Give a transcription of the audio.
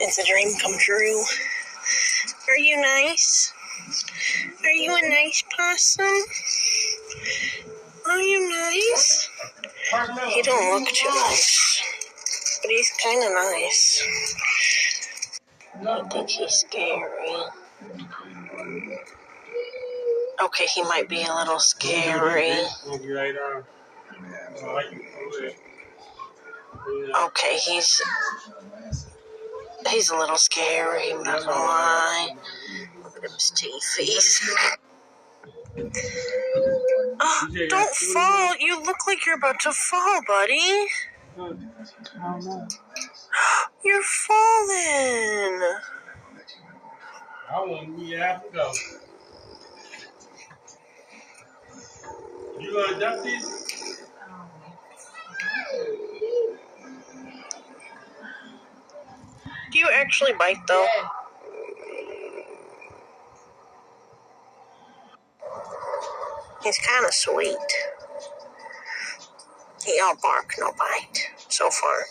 It's a dream come true. Are you nice? Are you a nice possum? Are you nice? He don't look too nice, but he's kind of nice. I think he's scary. Okay, he might be a little scary. Okay, he's a little scary, I'm not gonna lie. Look at his teethies. Oh, don't fall. You look like you're about to fall, buddy. You're falling. I want me to go. You gonna duck this? Do you actually bite, though? Yeah. He's kind of sweet. He all bark, no bite, so far.